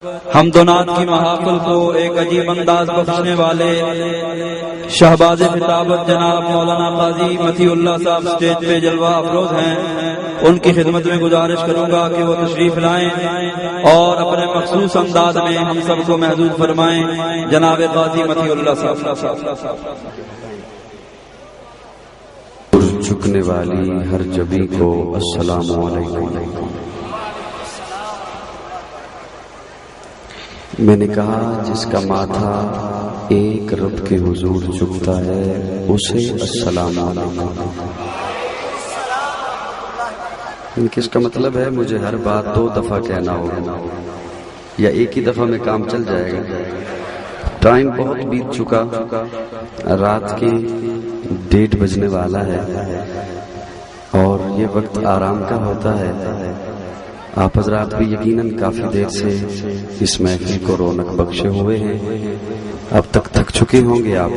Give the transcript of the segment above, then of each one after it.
حمد و نعت کی محافل کو ایک عجیب انداز بخشنے والے شہباز خطابت جناب مولانا قاضی مطیع اللہ صاحب سٹیج پہ جلوہ افروز ہیں. ان کی خدمت میں گزارش کروں گا کہ وہ تشریف لائیں اور اپنے مخصوص انداز میں ہم سب کو محظوظ فرمائیں. جناب قاضی مطیع اللہ صاحب. جھکنے والی ہر جبی کو السلام علیکم. میں نے کہا جس کا ماتھا ایک رب کے حضور جھکتا ہے اسے السلام علیکم. کس کا مطلب ہے مجھے ہر بات 2 دفعہ کہنا ہوگا یا ایک ہی دفعہ میں کام چل جائے گا؟ ٹائم بہت بیت چکا، رات کے 1:30 بجنے والا ہے اور یہ وقت آرام کا ہوتا ہے. آپ حضرات بھی یقیناً کافی دیر سے اس محفل کو رونق بخشے ہوئے ہیں. اب تک تھک چکے ہوں گے. آپ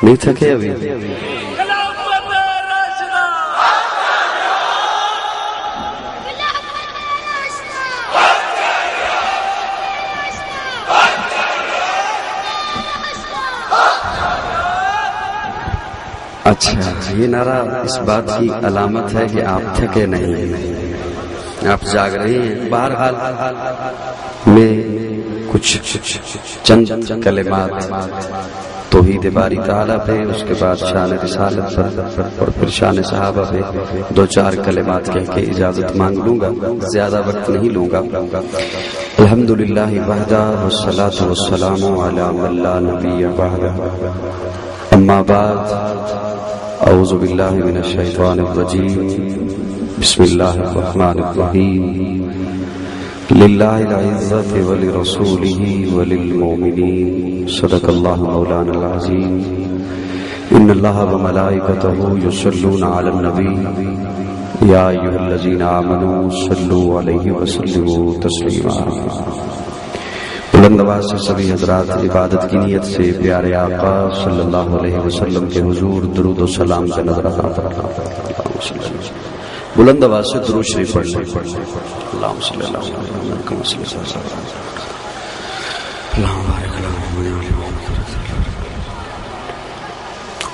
نہیں تھکے ابھی؟ اچھا، یہ نعرہ اس بات کی علامت ہے کہ آپ تھکے نہیں، آپ جاگ رہے ہیں. بہرحال میں کچھ چند کلمات توحید باری تعالیٰ پہ، اس کے بعد شان رسالت پر اور پھر شان صحابہ پہ 2-4 کلمات کہہ کے اجازت مانگ لوں گا. زیادہ وقت نہیں لوں گا. الحمدللہ وحدہ والصلاۃ والسلام علی من لا نبی بعدہ. اما بعد، اعوذ باللہ من الشیطان الرجیم. بسم اللہ الرحمن الرحیم. للہ العزت ولرسولہ وللمؤمنین. صدق اللہ مولانا العظیم. ان اللہ وملائکتہ یصلون علی النبی یا ایھا الذین آمنوا صلوا علیہ وسلموا تسلیما. بلند آواز سے سبھی حضرات عبادت کی نیت سے پیارے آقا صلی اللہ علیہ وسلم کے حضور درود و سلام کا نذرانہ فرمائیں. بلند آواز سے درود شریف پڑھ لیں. اللہم صلی اللہ علیہ وسلم.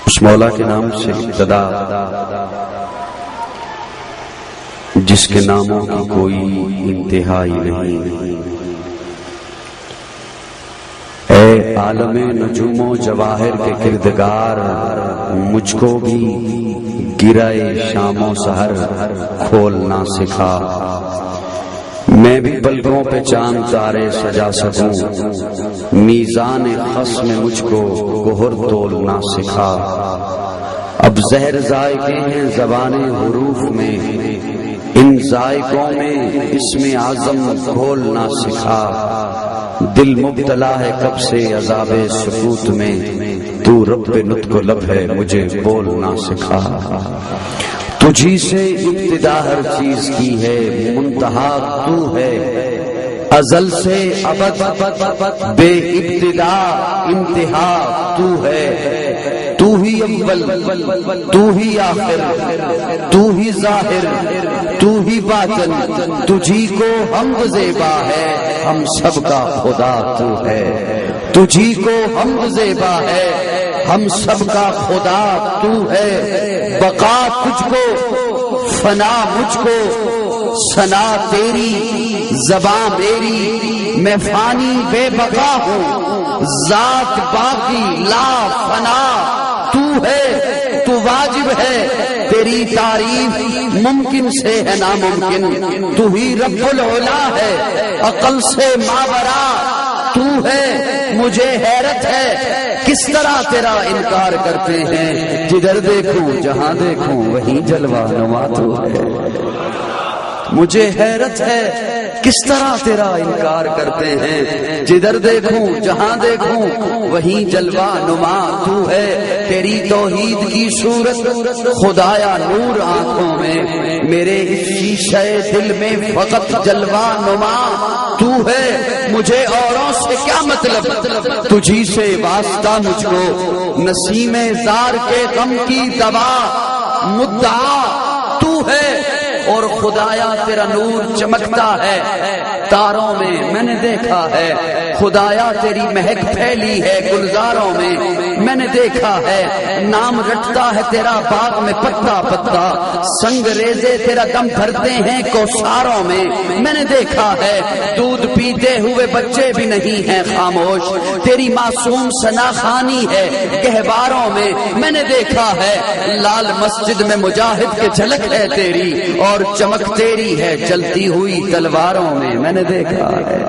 اس مولا کے نام سے ابتدا جس کے ناموں کی کوئی انتہائی نہیں. اے عالم نجوم و جواہر کے کردگار، مجھ کو بھی گرائے شام و سحر کھولنا سکھا. میں بھی پلکوں پہ چاند تارے سجا سکوں. میزان خصم میں مجھ کو گہر تولنا سکھا. اب زہر ذائقے ہیں زبان حروف میں، ان ذائقوں میں اسم اعظم کھولنا سکھا. دل مبتلا ہے کب سے عذاب سکوت میں، تو رب نطق لب ہے مجھے بولنا سکھا. تجھی سے ابتدا ہر چیز کی ہے، منتہا تو ہے. ازل سے ابد بے ابتدا انتہا تو ہے. تو ہی اول، تو ہی آخر، تو ہی ظاہر، تو ہی باطن. تجھی کو حمد زیبا ہے، ہم سب کا خدا تو ہے. تجھی کو حمد زیبا ہے، ہم سب کا خدا تو ہے. بقا تجھ کو، فنا مجھ کو، ثنا تیری، زباں میری. میں فانی بے بقا ہوں، ذات باقی لا فنا تو ہے. تو واجب ہے تیری تعریف، ممکن سے ہے ناممکن. تو ہی رب العلا ہے، عقل سے ماورا تو ہے. مجھے حیرت ہے کس طرح تیرا انکار کرتے ہیں. جدھر دیکھوں جہاں دیکھوں وہیں جلوہ نما تو ہے. مجھے حیرت ہے کس طرح تیرا انکار کرتے ہیں. جدھر دیکھوں جہاں دیکھوں وہیں جلوہ نما تو ہے. تیری توحید کی صورت خدایا نور آنکھوں میں، میرے اس شیشے دل میں فقط جلوہ نما تو ہے. مجھے اوروں سے کیا مطلب، تجھی سے واسطہ مجھ کو. نسیم زار کے غم کی دوا مدعا تو ہے. اور خدایا تیرا نور چمکتا ہے تاروں میں نے دیکھا ہے، خدایا تیری مہک پھیلی ہے گلزاروں میں نے دیکھا ہے، نام رٹتا ہے تیرا باغ میں پتا پتا، سنگ ریزے تیرا دم بھرتے ہیں کوثاروں میں نے دیکھا ہے، دودھ پیتے ہوئے بچے بھی نہیں ہیں خاموش، تیری معصوم ثنا خوانی ہے گہواروں میں نے دیکھا ہے، لال مسجد میں مجاہد کے جھلک ہے تیری اور چمک تیری ہے چلتی ہوئی تلواروں میں نے دیکھا ہے۔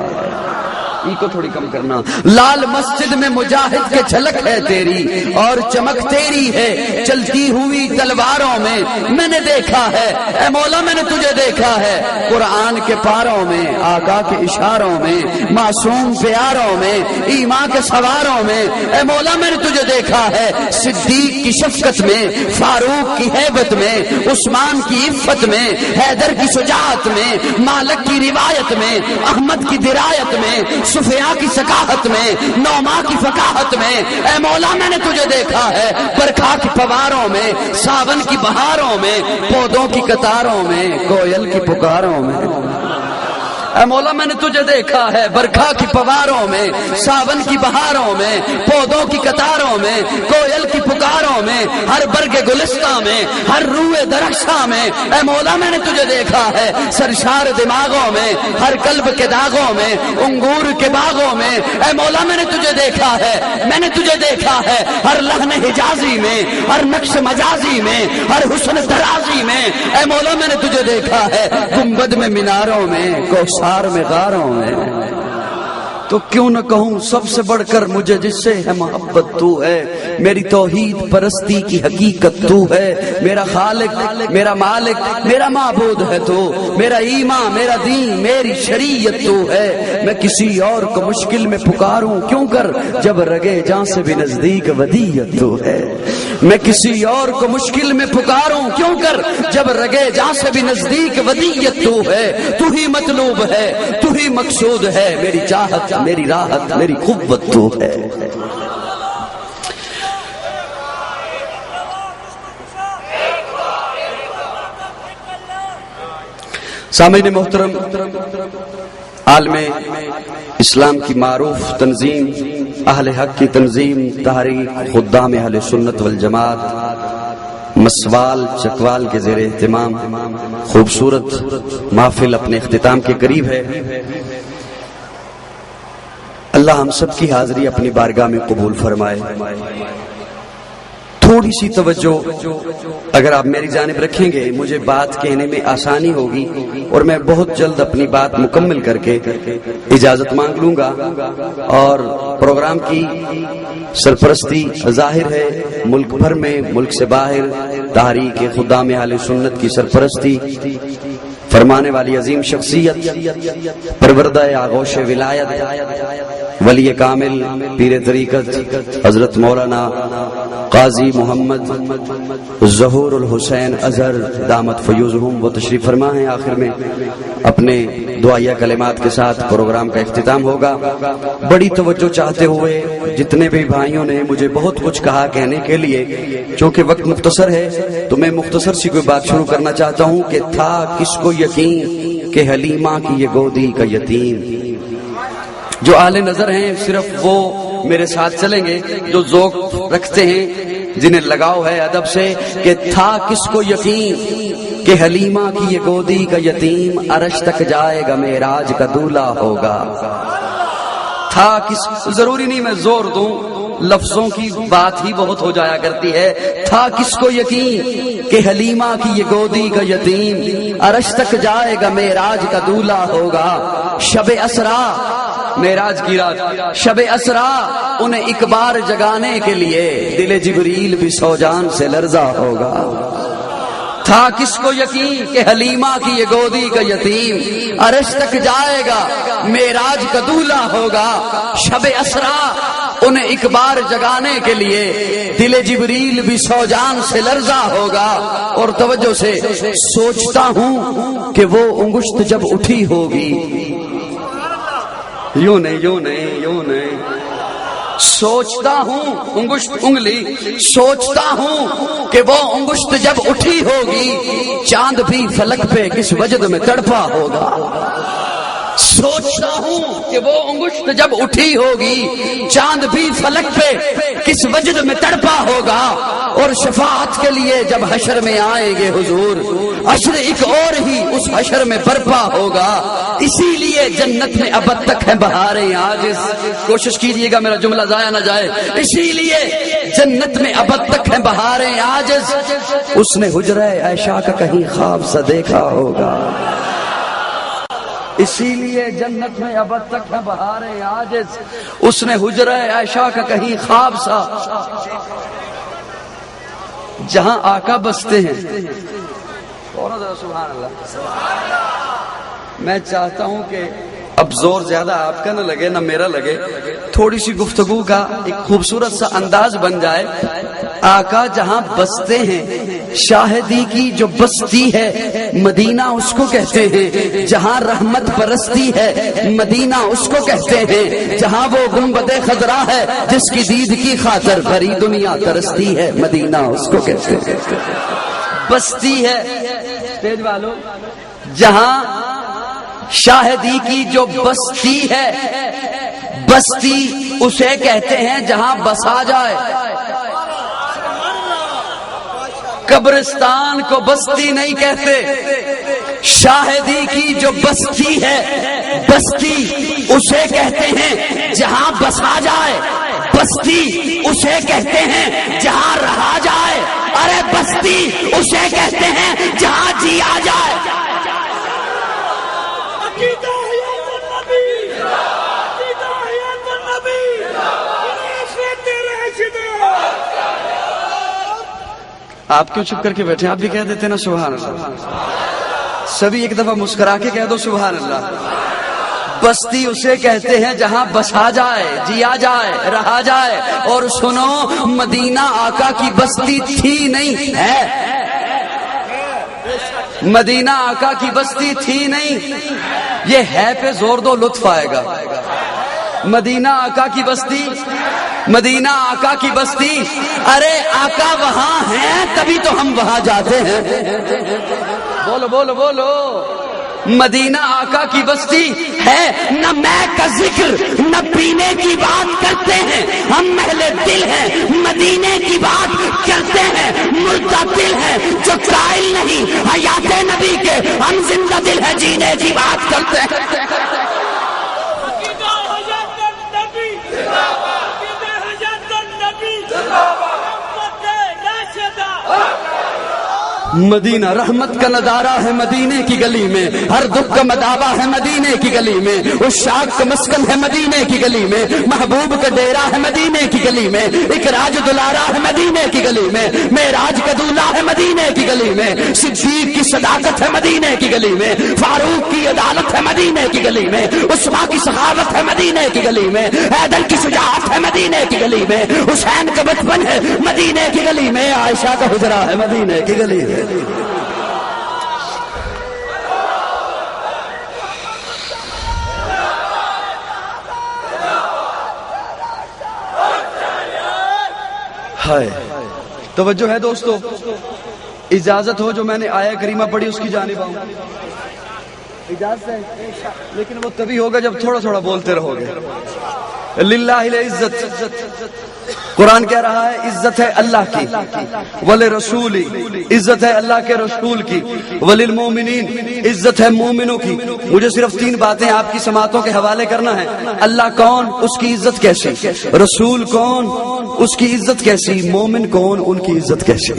کو تھوڑی کم کرنا، لال مسجد میں مجاہد کے جھلک ہے تیری اور چمک تیری ہے چلتی ہوئی تلواروں میں نے دیکھا ہے، اے مولا میں نے تجھے دیکھا ہے، قرآن کے پاروں میں، آقا کے اشاروں میں، معصوم پیاروں میں، ایمان کے سواروں میں، اے مولا میں نے تجھے دیکھا ہے، صدیق کی شفقت میں، فاروق کی ہیبت میں، عثمان کی عفت میں، حیدر کی شجاعت میں، مالک کی روایت میں، احمد کی درایت میں، سفیاں کی ثقافت میں، نعما کی فقاہت میں، اے مولا میں نے تجھے دیکھا ہے، برکھا کی فواروں میں، ساون کی بہاروں میں، پودوں کی قطاروں میں، کوئل کی پکاروں میں، اے مولا میں نے تجھے دیکھا ہے، برکھا کی فواروں میں، ساون کی بہاروں میں، پودوں کی قطاروں میں، کوئل کی پکاروں میں، ہر برگ گلستہ میں، ہر روئے درختاں میں، اے مولا میں نے تجھے دیکھا ہے، سرشار دماغوں میں، ہر قلب کے داغوں میں، انگور کے باغوں میں، اے مولا میں نے تجھے دیکھا ہے، میں نے تجھے دیکھا ہے، ہر لحن حجازی میں، ہر نقش مجازی میں، ہر حسن درازی میں، اے مولا میں نے تجھے دیکھا ہے، گنبد میں میناروں میں، کوثار میں غاروں میں، تو کیوں نہ کہوں سب سے بڑھ کر مجھے جس سے ہے محبت تو ہے، میری توحید پرستی کی حقیقت تو ہے، میرا خالق، میرا مالک، میرا معبود ہے تو، میرا ایمان، میرا دین، میری شریعت تو ہے، میں کسی اور کو مشکل میں پکاروں کیوں کر جب رگے جاں سے بھی نزدیک ودیت تو ہے، میں کسی اور کو مشکل میں پکاروں کیوں کر جب رگے جاں سے بھی نزدیک ودیت تو ہے، تو ہی مطلوب ہے، تو ہی مقصود ہے، میری چاہت، میری راحت، میری قوت تو ہے۔ سامعین محترم، عالم اسلام کی معروف تنظیم اہل حق کی تنظیم تحریک خدام اہل سنت والجماعت مسوال چکوال کے زیر اہتمام خوبصورت محفل اپنے اختتام کے قریب ہے۔ اللہ ہم سب کی حاضری اپنی بارگاہ میں قبول فرمائے۔ تھوڑی سی توجہ اگر آپ میری جانب رکھیں گے مجھے بات کہنے میں آسانی ہوگی اور میں بہت جلد اپنی بات مکمل کر کے اجازت مانگ لوں گا، اور پروگرام کی سرپرستی ظاہر ہے ملک بھر میں، ملک سے باہر تحریک خدام اہل سنت کی سرپرستی فرمانے والی عظیم شخصیت، پروردہ آغوش ولایت، ولی کامل، پیر طریقت حضرت مولانا قاضی محمد ظہور الحسین اظہر دامت فیوزہم وہ تشریف فرما ہیں۔ آخر میں اپنے دعائیہ کلمات کے ساتھ پروگرام کا اختتام ہوگا۔ بڑی توجہ چاہتے ہوئے جتنے بھی بھائیوں نے مجھے بہت کچھ کہا کہنے کے لیے، چونکہ وقت مختصر ہے تو میں مختصر سی کوئی بات شروع کرنا چاہتا ہوں کہ تھا کس کو یقین کہ حلیمہ کی یہ گودی کا یتیم۔ جو اہل نظر ہیں صرف وہ میرے ساتھ چلیں گے، جو ذوق رکھتے ہیں، جنہیں لگاؤ ہے ادب سے، کہ تھا کس کو یقین کہ حلیمہ کی یہ گودی کا یتیم عرش تک جائے گا معراج کا دولہا ہوگا۔ تھا کس، ضروری نہیں میں زور دوں، لفظوں کی بات ہی بہت ہو جایا کرتی ہے۔ تھا کس کو یقین کہ حلیمہ کی یہ گودی کا یتیم عرش تک جائے گا معراج کا دولہا ہوگا۔ شب اسرا، معراج کی رات، شب اسرا انہیں ایک بار جگانے کے لیے دل جبریل بھی سو جان سے لرزا ہوگا۔ تھا کس کو یقین کہ حلیمہ کی یہ گودی کا یتیم عرش تک جائے گا معراج کا دولہا ہوگا۔ شب اسرا انہیں ایک بار جگانے کے لیے دل جبریل بھی سو جان سے لرزا ہوگا۔ اور توجہ سے سوچتا ہوں کہ وہ انگشت جب اٹھی ہوگی، یوں نہیں، سوچتا ہوں انگشت انگلی سوچتا ہوں کہ وہ انگشت جب اٹھی ہوگی چاند بھی فلک پہ کس وجد میں تڑپا ہوگا. سوچتا ہوں کہ وہ انگشت جب اٹھی ہوگی چاند بھی فلک پہ کس وجد میں تڑپا ہوگا. اور شفاعت کے لیے جب حشر میں آئیں گے حضور حشر ایک اور ہی اس حشر میں برپا ہوگا. اسی لیے جنت میں ابد تک ہے بہاریں عاجز. کوشش کیجئے گا میرا جملہ ضائع نہ جائے. اسی لیے جنت میں ابد تک ہے بہاریں عاجز. اس نے حجرہ عائشہ کا کہیں خواب سا دیکھا ہوگا. اسی لیے جنت میں ابد تک ہے بہاریں عاجز. اس نے حجرہ عائشہ کا کہیں خواب سا جہاں آقا بستے ہیں. سبحان اللہ. میں چاہتا ہوں کہ اب زور زیادہ آپ کا نہ لگے نہ میرا لگے, تھوڑی سی گفتگو کا ایک خوبصورت سا انداز بن جائے. آقا جہاں بستے ہیں, شاہدی کی جو بستی ہے مدینہ اس کو کہتے ہیں. جہاں رحمت برستی ہے مدینہ اس کو کہتے ہیں. جہاں وہ گنبد خضرا ہے جس کی دید کی خاطر بھری دنیا ترستی ہے مدینہ اس کو کہتے ہیں. بستی ہے اسٹیج والوں, جہاں شاہدی کی جو بستی ہے بستی اسے کہتے ہیں جہاں بسا جائے. قبرستان کو بستی نہیں کہتے. شاہدی کی جو بستی ہے بستی اسے کہتے ہیں جہاں بسا جائے. بستی اسے کہتے ہیں جہاں رہا جائے. ارے بستی اسے کہتے ہیں جہاں جیا جائے. آپ کیوں چپ کر کے بیٹھے؟ آپ بھی کہہ دیتے نا سبحان اللہ. سبھی ایک دفعہ مسکرا کے کہہ دو سبحان اللہ. بستی اسے کہتے ہیں جہاں بسا جائے, جیا جائے, رہا جائے. اور سنو, مدینہ آقا کی بستی تھی نہیں ہے. مدینہ آقا کی بستی تھی نہیں, یہ ہے پہ زور دو لطف آئے گا. مدینہ آقا کی بستی, مدینہ آقا کی بستی. ارے آقا وہاں ہیں تبھی تو ہم وہاں جاتے ہیں. بولو بولو بولو. مدینہ آقا کی بستی ہے. نہ میں کا ذکر نہ پینے کی بات کرتے ہیں, ہم محل دل ہیں. مدینے کی بات کرتے ہیں, مردہ دل ہے جو قائل نہیں حیات نبی کے. ہم زندہ دل ہے, جینے کی بات کرتے ہیں. مدینہ رحمت کا نظارہ ہے مدینے کی گلی میں. ہر دکھ کا مداوا ہے مدینے کی گلی میں. اس شاخ کا مسکن ہے مدینے کی گلی میں. محبوب کا ڈیرا ہے مدینے کی گلی میں. ایک راج دلارا ہے مدینے کی گلی میں. معراج کا دولہا ہے مدینے کی گلی میں. صدیق کی صداقت ہے مدینے کی گلی میں. فاروق کی عدالت ہے مدینے کی گلی میں. عثمان کی سخاوت ہے مدینے کی گلی میں. حیدر کی شجاعت ہے مدینے کی گلی میں. حسین کا بچپن ہے مدینے کی گلی میں. عائشہ کا حجرہ ہے مدینے کی گلی میں. ہائے توجہ ہے دوستو. اجازت ہو جو میں نے آیہ کریمہ پڑھی اس کی جانب آؤں. اجازت ہے, لیکن وہ تبھی ہوگا جب تھوڑا تھوڑا بولتے رہو گے. للہ العزت, قرآن کہہ رہا ہے عزت ہے اللہ کی, ولرسولی عزت ہے اللہ کے رسول کی, وللمومنین عزت ہے مومنوں کی. مجھے صرف 3 باتیں آپ کی سماعتوں کے حوالے کرنا ہے. اللہ کون, اس کی عزت کیسی. رسول کون, اس کی عزت کیسی. مومن کون, ان کی عزت کیسی.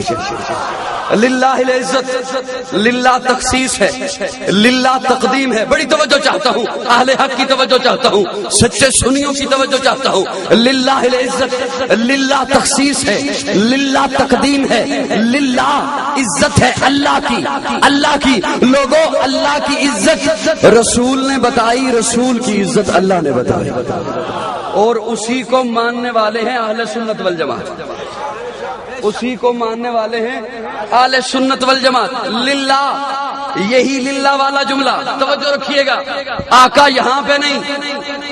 للہ العزت, للہ تخصیص ہے, للہ تقدیم ہے. بڑی توجہ چاہتا ہوں, اہل حق کی توجہ چاہتا ہوں, سچے سنیوں کی توجہ چاہتا ہوں. للہ العزت, للہ تخصیص ہے, للہ تقدیم ہے. للہ عزت ہے اللہ کی, اللہ کی. لوگوں اللہ کی عزت رسول نے بتائی, رسول کی عزت اللہ نے بتائی, اور اسی کو ماننے والے ہیں اہل سنت والجماعت. اسی کو ماننے والے ہیں اہل سنت والجماعت. للہ یہی للہ والا جملہ توجہ رکھیے گا، آقا یہاں پہ نہیں،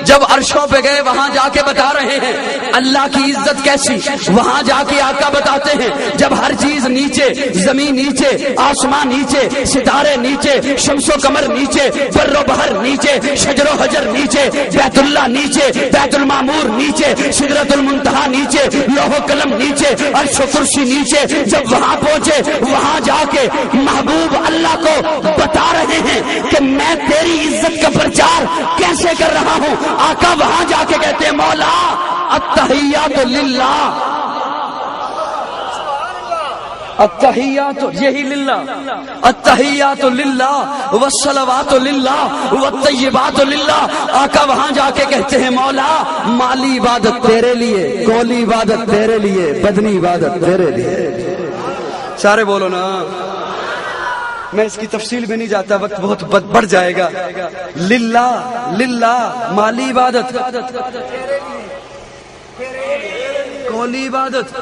جب عرشوں پہ گئے وہاں جا کے بتا رہے ہیں اللہ کی عزت کیسی، وہاں جا کے آقا بتاتے ہیں جب ہر چیز نیچے، زمین نیچے، آسمان نیچے، ستارے نیچے، شمس و قمر نیچے، بر و بحر نیچے، شجر و حجر نیچے، بیت اللہ نیچے، بیت المعمور نیچے، سدرۃ المنتہا نیچے، لوح و قلم نیچے، عرش و کرسی نیچے، جب وہاں پہنچے وہاں جا کے محبوب اللہ کو بتا رہے ہیں کہ میں تیری عزت کا پرچار کیسے کر رہا ہوں، آقا وہاں جا کے کہتے ہیں مولا التحیات للہ، التحیات یہی للہ، التحیات للہ والصلوات للہ والطیبات للہ، آقا وہاں جا کے کہتے ہیں مولا مالی عبادت تیرے لیے، قولی عبادت تیرے لیے، بدنی عبادت تیرے لیے۔ سارے بولو نا، میں اس کی تفصیل میں نہیں جاتا، وقت بہت بڑھ جائے گا۔ للہ للہ مالی عبادت، قولی عبادت،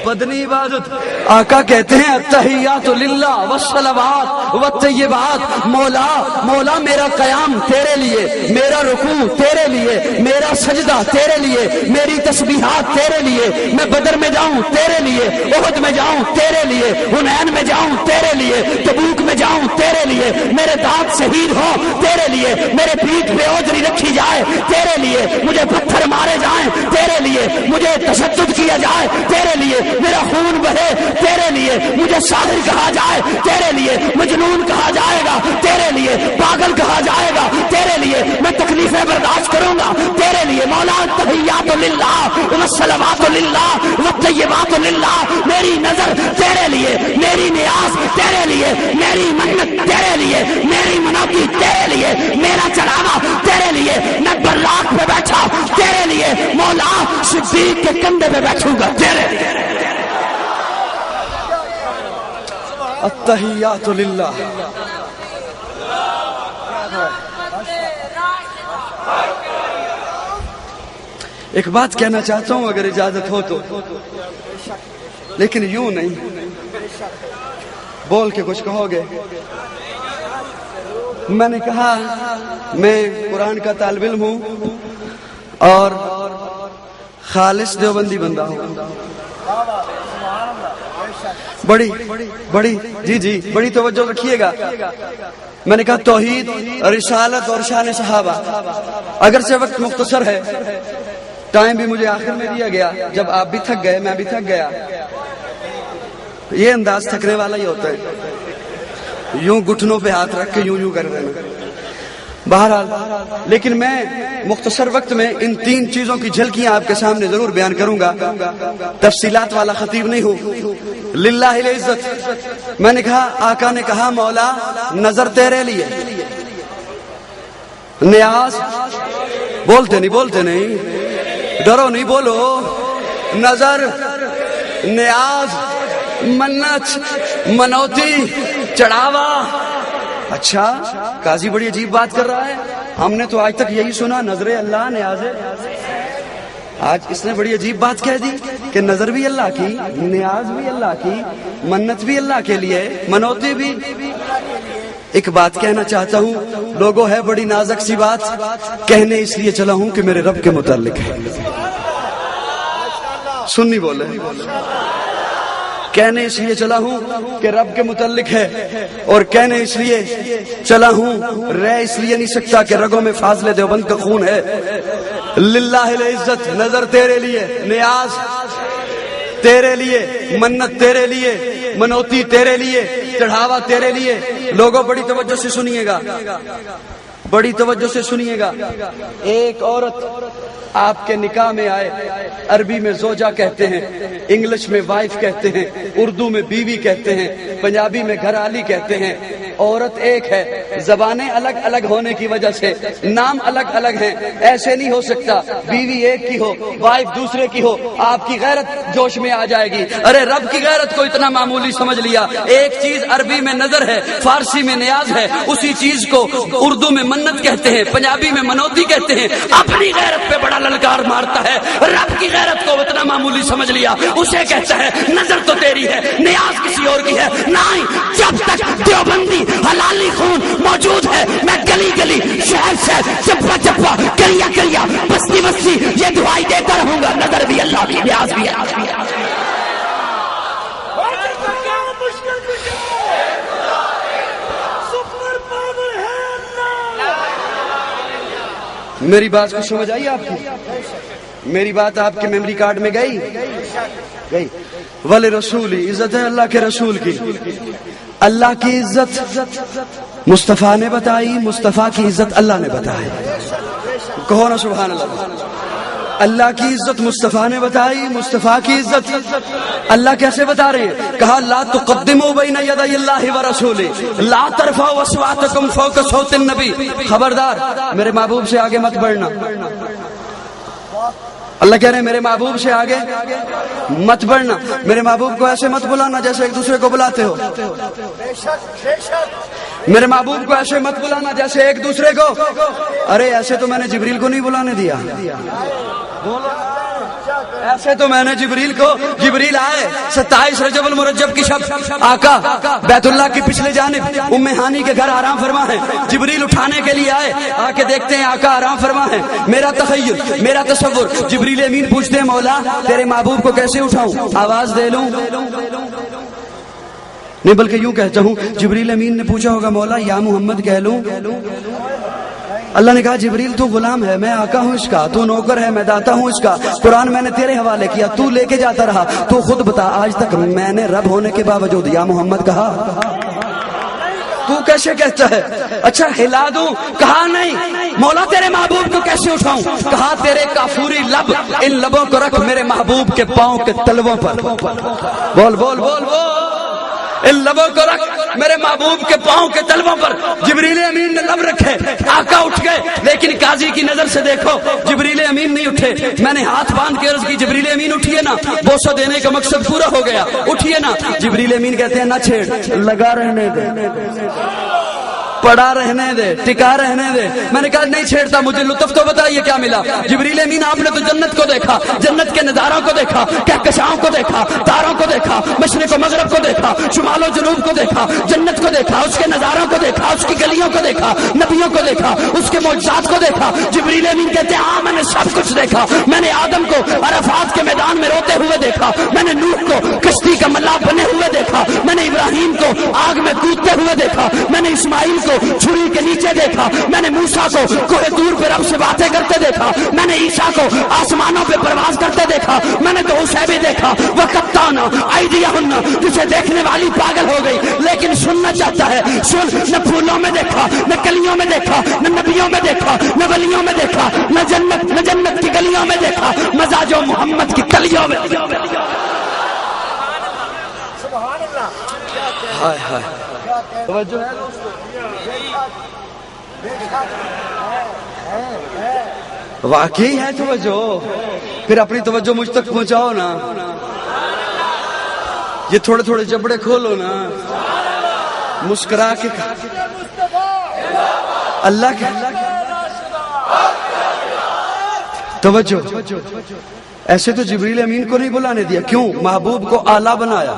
بدنی عبادت، آقا کہتے ہیں التحیات للہ والصلوات والطیبات، مولا مولا میرا قیام تیرے لیے، میرا رکوع تیرے لیے، میرا سجدہ تیرے لیے، میری تسبیحات تیرے لیے، میں بدر میں جاؤں تیرے لیے، احد میں جاؤں تیرے لیے، حنین میں جاؤں تیرے لیے، تبوک میں جاؤں تیرے لیے، میرے دانت شہید ہوں تیرے لیے، میرے پیٹھ پہ اوجری رکھی جائے تیرے لیے، مجھے پتھر مارے جائیں تیرے لیے، مجھے تشدد کیا جائے تیرے لیے، میرا خون بہے تیرے لیے، مجھے شاعر کہا جائے تیرے لیے، مجنون کہا جائے گا تیرے لیے، پاگل کہا جائے گا تیرے لیے، میں تکلیفیں برداشت کروں گا تیرے لیے، مولا التحیات للہ والصلوات للہ والطیبات للہ، میری نظر تیرے لیے، میری نیاز تیرے لیے، میری منت تیرے لیے، میری منوتی تیرے لیے، میرا چڑھاوا تیرے لیے، میں براق پہ بیٹھا تیرے لیے، مولا صدیق کے کندھے پہ بیٹھوں گا تیرے لیے۔ التحیات للہ، ایک بات کہنا چاہتا ہوں اگر اجازت ہو تو، لیکن یوں نہیں، بول کے کچھ کہو گے۔ میں نے کہا میں قرآن کا طالب علم ہوں اور خالص دیوبندی بندہ ہوں، بڑی جی بڑی توجہ رکھیے گا۔ میں نے کہا توحید، رسالت اور شان صحابہ، اگرچہ وقت مختصر ہے، ٹائم بھی مجھے آخر میں دیا گیا، جب آپ بھی تھک گئے میں بھی تھک گیا، یہ انداز تھکنے والا ہی ہوتا ہے، یوں گھٹنوں پہ ہاتھ رکھ کے یوں کر دینا۔ بہرحال لیکن میں مختصر وقت میں ان تین چیزوں کی جھلکیاں آپ کے سامنے ضرور بیان کروں گا، تفصیلات والا خطیب نہیں ہوں۔ للہ العزت، میں نے کہا آقا نے کہا مولا نظر تیرے لیے، نیاز بولتے نہیں، ڈرو نہیں، بولو، نظر، نیاز، منت، منوتی، چڑھاوا۔ اچھا قاضی بڑی عجیب بات کر رہا ہے، ہم نے تو آج تک یہی سنا نظر اللہ، نیاز، آج اس نے بڑی عجیب بات کہہ دی کہ نظر بھی اللہ کی، نیاز بھی اللہ کی، منت بھی اللہ کے لیے، منوتی بھی۔ ایک بات کہنا چاہتا ہوں، لوگوں ہے بڑی نازک سی بات، کہنے اس لیے چلا ہوں کہ میرے رب کے متعلق ہے، سننی بولے، کہنے اس لیے چلا ہوں کہ رب کے متعلق ہے، اور کہنے اس لیے چلا ہوں، رہ اس لیے نہیں سکتا کہ رگوں میں فاضل دیوبند کا خون ہے۔ للہ العزت، نظر تیرے لیے، نیاز تیرے لیے، منت تیرے لیے، منوتی تیرے لیے، چڑھاوا تیرے لیے۔ لوگوں بڑی توجہ سے سنیے گا، بڑی توجہ سے سنیے گا۔ ایک عورت آپ کے نکاح میں آئے، عربی میں زوجہ کہتے ہیں، انگلش میں وائف کہتے ہیں، اردو میں بیوی کہتے ہیں، پنجابی میں گھر والی کہتے ہیں۔ عورت ایک ہے، زبانیں الگ الگ ہونے کی وجہ سے نام الگ الگ ہیں، ایسے نہیں ہو سکتا بیوی ایک کی ہو وائف دوسرے کی ہو، آپ کی غیرت جوش میں آ جائے گی۔ ارے رب کی غیرت کو اتنا معمولی سمجھ لیا، ایک چیز عربی میں نظر ہے، فارسی میں نیاز ہے، اسی چیز کو اردو میں منت کہتے ہیں، پنجابی میں منوتی کہتے ہیں، اپنی غیرت پہ بڑا للکار مارتا ہے، رب کی غیرت کو اتنا معمولی سمجھ لیا، اسے کہتا ہے نظر تو تیری ہے، نیاز کسی اور کی ہے، نہیں، جب تک دیوبندی حلالی خون موجود ہے میں گلی گلی شہر شہر چپا چپا کریا کریا بستی بستی یہ دعائی دیتا رہوں گا، نظر بھی اللہ کی، نیاز بھی اللہ کی۔ میری بات کو سمجھ آئی آپ کی؟ میری بات آپ کے میموری کارڈ میں گئی؟ ولی رسولی، عزت ہے اللہ کے رسول کی۔ اللہ کی عزت مصطفیٰ نے بتائی، مصطفیٰ کی عزت اللہ نے بتائی، کہو نا سبحان اللہ۔ اللہ کی عزت مصطفیٰ نے بتائی، مصطفیٰ کی عزت اللہ کیسے بتا رہے ہیں؟ کہا لا تقدموا بین یدی اللہ ورسولہ لا ترفعوا اصواتکم فوق صوت النبی، خبردار میرے محبوب سے آگے مت بڑھنا۔ اللہ کہہ رہے ہیں میرے محبوب سے آگے مت بڑھنا، میرے محبوب کو ایسے مت بلانا جیسے ایک دوسرے کو بلاتے ہو، میرے محبوب کو ایسے مت بلانا جیسے ایک دوسرے کو، ارے ایسے تو میں نے جبریل کو نہیں بلانے دیا، ایسے تو میں نے جبریل کو، جبریل آئے 27 رجب المرجب کی شب، آقا بیت اللہ کی پچھلے جانب ام ہانی کے گھر آرام فرما ہے، جبریل اٹھانے کے لیے آئے، آ کے دیکھتے ہیں آقا آرام فرما ہے، میرا تخیل، میرا تصور، جبریل امین پوچھتے ہیں مولا تیرے محبوب کو کیسے اٹھاؤں، آواز دے لوں؟ نہیں بلکہ یوں کہتا ہوں، جبریل امین نے پوچھا ہوگا مولا یا محمد کہہ لوں؟ اللہ نے کہا جبریل تو غلام ہے، میں آقا ہوں اس کا، تو نوکر ہے، میں داتا ہوں اس کا، قرآن میں نے تیرے حوالے کیا، تو لے کے جاتا رہا، تو خود بتا آج تک میں نے رب ہونے کے باوجود یا محمد کہا؟ تو کیسے کہتا ہے؟ اچھا ہلا دوں؟ کہا نہیں۔ مولا تیرے محبوب کو کیسے اٹھاؤں؟ کہا تیرے کافوری لب، ان لبوں کو رکھ میرے محبوب کے پاؤں کے تلووں پر، بول بول بول بول، ان لبوں کو رکھ میرے محبوب کے پاؤں کے تلووں پر۔ جبریل امین نے لب رکھے، آقا اٹھ گئے، لیکن قاضی کی نظر سے دیکھو جبریل امین نہیں اٹھے۔ میں نے ہاتھ باندھ کے عرض کی جبریل امین اٹھیے نا، بوسہ دینے کا مقصد پورا ہو گیا، اٹھیے نا۔ جبریل امین کہتے ہیں نہ چھیڑ، لگا رہنے دے، پڑا رہنے دے، ٹکا رہنے دے۔ میں نے کہا نہیں چھیڑتا، مجھے لطف تو بتائیے کیا ملا؟ جبریل امین آپ نے تو جنت کو دیکھا، جنت کے نظاروں کو دیکھا، کہکشاؤں کو دیکھا، تاروں کو دیکھا، مشرق و مغرب کو دیکھا، شمال و جنوب کو دیکھا، جنت کو دیکھا، اس کے نظاروں کو دیکھا، اس کی گلیوں کو دیکھا، نبیوں کو دیکھا، اس کے معجزات کو دیکھا۔ جبریل امین کہتے ہیں ہاں میں نے سب کچھ دیکھا، میں نے آدم کو عرفات کے میدان میں روتے ہوئے دیکھا، میں نے نوح کو کشتی کا ملاح بنے ہوئے دیکھا، میں نے ابراہیم کو آگ میں کودتے ہوئے دیکھا، میں نے اسماعیل کو چھری کے نیچے دیکھا، میں نے موسیٰ کو کوہ طور پہ رب سے باتیں کرتے دیکھا، میں نے عیسیٰ کو آسمانوں پہ پرواز کرتے دیکھا، میں نے تو اسے بھی دیکھا۔ وَقَطَّعْنَا أَيْدِيَهُنَّ، جسے دیکھنے والی پاگل ہو گئی لیکن سننا چاہتا ہے، سن۔ نہ پھولوں میں دیکھا، نہ کلیوں میں دیکھا، نہ نبیوں میں دیکھا، نہ ولیوں میں دیکھا، نہ جنت کی گلیوں میں دیکھا، مزاج و محمد کی کلیوں میں۔ سبحان اللہ، ہائے ہائے، توجہ ہے واقعی ہے توجہ؟ پھر اپنی توجہ مجھ تک پہنچاؤ نا، یہ تھوڑے تھوڑے جبڑے کھولو نا، مسکرا کے اللہ کے توجہ۔ ایسے تو جبریل امین کو نہیں بلانے دیا، کیوں؟ محبوب کو اعلیٰ بنایا،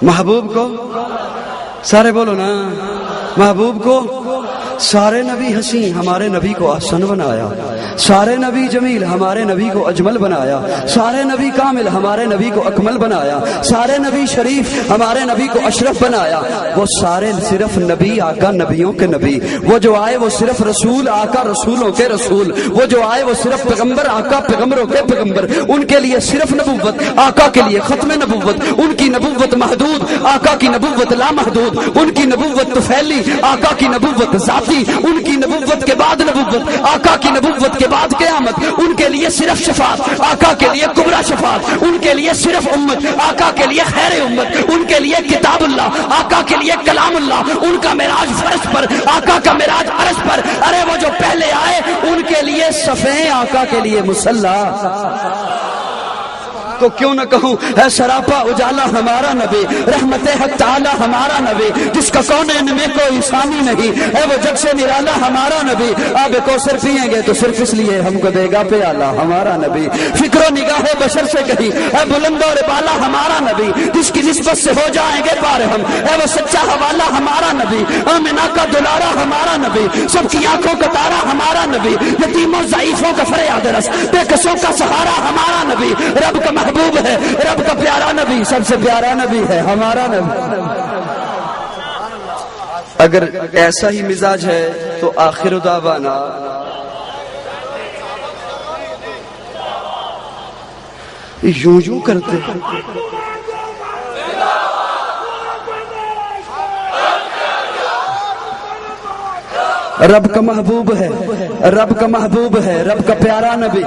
محبوب کو، سارے بولو نا، محبوب کو سارے نبی حسین، ہمارے نبی کو احسن بنایا، سارے نبی جمیل، ہمارے نبی کو اجمل بنایا، سارے نبی کامل، ہمارے نبی کو اکمل بنایا، سارے نبی شریف، ہمارے نبی کو اشرف بنایا۔ وہ سارے صرف نبی، آقا نبیوں کے نبی، وہ جو آئے وہ صرف رسول، آقا رسولوں کے رسول، وہ جو آئے وہ صرف پیغمبر، آقا پیغمبروں کے پیغمبر، ان کے لیے صرف نبوت، آقا کے لیے ختم نبوت، ان کی نبوت محدود، آقا کی نبوت لامحدود، ان کی نبوت طفیلی، آقا کی نبوت ذاتی، ان کی نبوت کے بعد نبوت، آقا کی نبوت کے بعد قیامت، ان کے لیے صرف شفاعت، آقا کے لیے کبریٰ شفاعت، ان کے لیے صرف امت، آقا کے لیے خیر امت، ان کے لیے کتاب اللہ، آقا کے لیے کلام اللہ، ان کا معراج فرش پر، آقا کا معراج عرش پر۔ ارے وہ جو پہلے آئے ان کے لیے صفیں، آقا کے لیے مصلی۔ تو کیوں نہ کہوں ہے سراپا اجالا ہمارا نبی، رحمت حق تعالی ہمارا نبی، جس کا کونین میں کوئی ثانی نہیں، ہے وہ جگ سے نرالا ہمارا نبی، آب کوثر پیئیں گے تو صرف اس لیے ہم کو دے گا پیالہ ہمارا نبی، فکر و نگاہ بشر سے کہیں ہے بلند اور بالا ہمارا نبی، جس کی نسبت سے ہو جائیں گے پار ہم، ہے وہ سچا حوالہ ہمارا نبی، آمنہ کا دلارا ہمارا نبی، سب کی آنکھوں کا تارا ہمارا نبی، یتیموں ضعیفوں کا فریاد رس، بے کسوں کا سہارا ہمارا نبی، رب کا محبوب ہے، رب کا پیارا نبی، سب سے پیارا نبی ہے ہمارا نبی۔ اگر ایسا ہی مزاج ہے تو آخر دعوانا یوں کرتے رب کا محبوب ہے، رب کا محبوب ہے، رب کا پیارا نبی،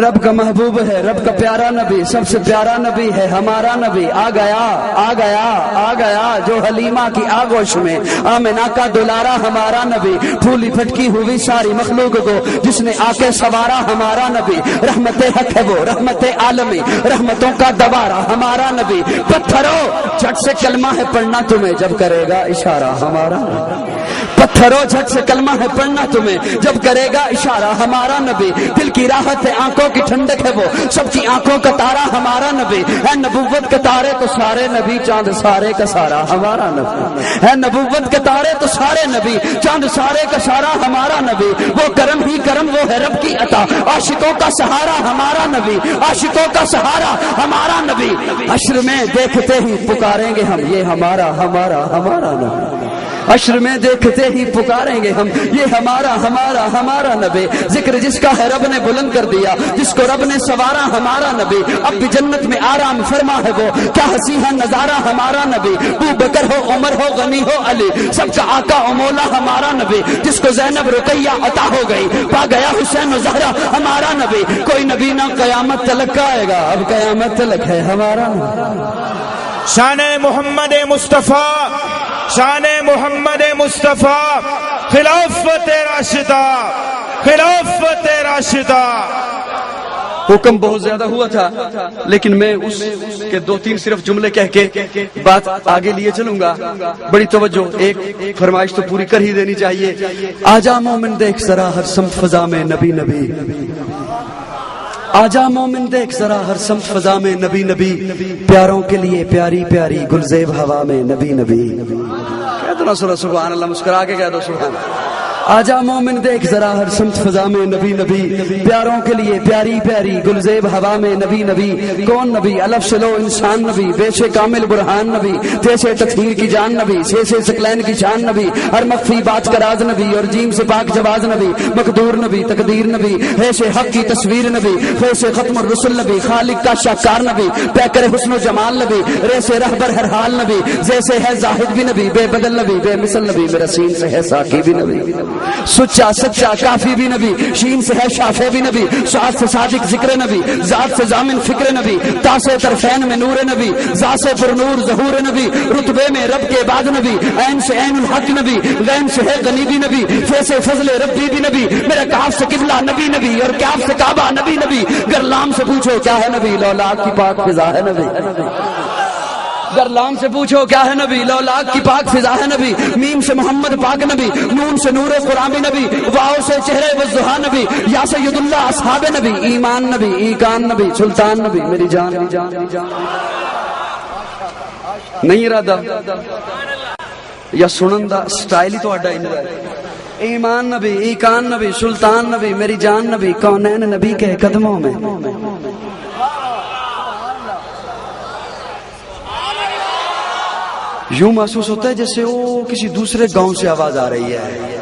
رب کا محبوب ہے، رب کا پیارا نبی، سب سے پیارا نبی ہے ہمارا نبی، آ گیا آ گیا آ گیا جو حلیمہ کی آگوش میں، آمنہ کا دلارا ہمارا نبی، پھولی پھٹکی ہوئی ساری مخلوق کو جس نے آ کے سوارا ہمارا نبی، رحمت حق ہے وہ، رحمت عالمی، رحمتوں کا دوارا ہمارا نبی، پتھرو جھٹ سے کلمہ ہے پڑھنا تمہیں جب کرے گا اشارہ ہمارا نبی، پتھرو جھٹ سے کلمہ ہے پڑھنا تمہیں جب کرے گا اشارہ ہمارا نبی، دل کی راحت ہے آنکھوں کی ٹھنڈک ہے وہ، سب کی آنکھوں کا تارا ہمارا نبی، ہے نبوت کے تارے تو سارے نبی، چاند سارے کا سارا ہمارا نبی، ہے نبوت کے تارے تو سارے نبی، چاند سارے کا سارا ہمارا نبی، وہ کرم ہی کرم وہ ہے رب کی عطا، عاشقوں کا سہارا ہمارا نبی، عاشقوں کا سہارا ہمارا نبی، حشر میں دیکھتے ہی پکاریں گے ہم یہ ہمارا ہمارا ہمارا نبی، حشر میں دیکھتے ہی پکاریں گے ہم یہ ہمارا ہمارا ہمارا نبی، ذکر جس کا ہے رب نے بلند کر دیا، جس کو رب نے سوارا ہمارا نبی، اب بھی جنت میں آرام فرما ہے وہ، کیا حسین ہے نظارہ ہمارا نبی، ابو بکر ہو عمر ہو غنی ہو علی، سب کا آقا و مولا ہمارا نبی، جس کو زینب رقیہ عطا ہو گئی، پا گیا حسین و زہرا ہمارا نبی، کوئی نبی نہ قیامت تلک آئے گا، اب قیامت تلک ہے ہمارا نبی۔ شان محمد مصطفیٰ، شان محمد مصطفیٰ، خلافت راشدہ، خلافت راشدہ۔ حکم بہت زیادہ ہوا تھا لیکن میں اس کے 2-3 صرف جملے کہہ کے بات آگے لیے چلوں گا، بڑی توجہ، ایک فرمائش تو پوری کر ہی دینی چاہیے، آجا مومن دیکھ ذرا ہر سمت فضا میں نبی نبی، آجا مومن دیکھ ذرا ہر سمت فضا میں نبی نبی، پیاروں کے لیے پیاری پیاری گلزیب ہوا میں نبی نبی، کہہ دو نا سبحان اللہ، مسکرا کے کہہ دو سبحان اللہ، آجا مومن دیکھ ذرا ہر سمت فضا میں نبی نبی، پیاروں کے لیے پیاری پیاری گلزیب ہوا میں نبی نبی، کون نبی؟ الف سے لو انسان نبی، بے سے کامل برہان نبی، تے سے تطہیر کی جان نبی، سے ثقلین کی شان نبی، ہر مخفی بات کا راز نبی، اور جیم سے پاک جواز نبی، مقدور نبی، تقدیر نبی، ہے سے حق کی تصویر نبی، فے سے ختم الرسل نبی، خالق کا شاکار نبی، پیکر حسن و جمال نبی، رے سے رہبر ہر حال نبی، جیسے ہے زاہد بھی نبی، بے بدل نبی، بے مثل نبی، میرا سین سے ہے ساقی بھی نبی، سچا سچا کافی بھی نبی، شین سے ہے شافع بھی نبی، سعاد سے صادق ذکر نبی، ذات سے ضامن فکر نبی، تا سے طرفین میں نور نبی، ذات سے پر نور ظہور نبی، رتبے میں رب کے بعد نبی، عین سے عین الحق نبی، غین سے ہے غنی بھی نبی، فے سے فضل ربی بھی نبی، میرا کاف سے قبلہ نبی نبی، اور کاف سے کعبہ نبی نبی، گر لام سے پوچھو کیا ہے نبی، لولاک کی پاک فضا ہے نبی، گر لام سے پوچھو کیا ہے نبی، لولاک کی پاک فضا ہے نبی، میم سے محمد پاک نبی، نون سے نور قرآن نبی، واو سے چہرے وضحا نبی، یا سید اللہ اصحاب نبی، ایمان نبی، ایکان نبی، سلطان نبی، میری جان نہیں ارادہ یا سنن دا سٹائل ہی تو اڈا ایمان نبی، ایکان نبی، سلطان نبی، میری جان نبی، کونین نبی کے قدموں میں، یوں محسوس ہوتا ہے جیسے وہ کسی دوسرے گاؤں سے آواز آ رہی ہے،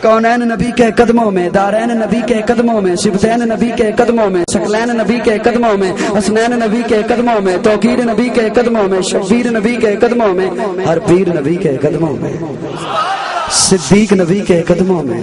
کونین نبی کے قدموں میں، دارین نبی کے قدموں میں، سبتین نبی کے قدموں میں، ثقلین نبی کے قدموں میں، حسنین نبی کے قدموں میں، توقیر نبی کے قدموں میں، شبیر نبی کے قدموں میں، ہر پیر نبی کے قدموں میں، صدیق نبی کے قدموں میں۔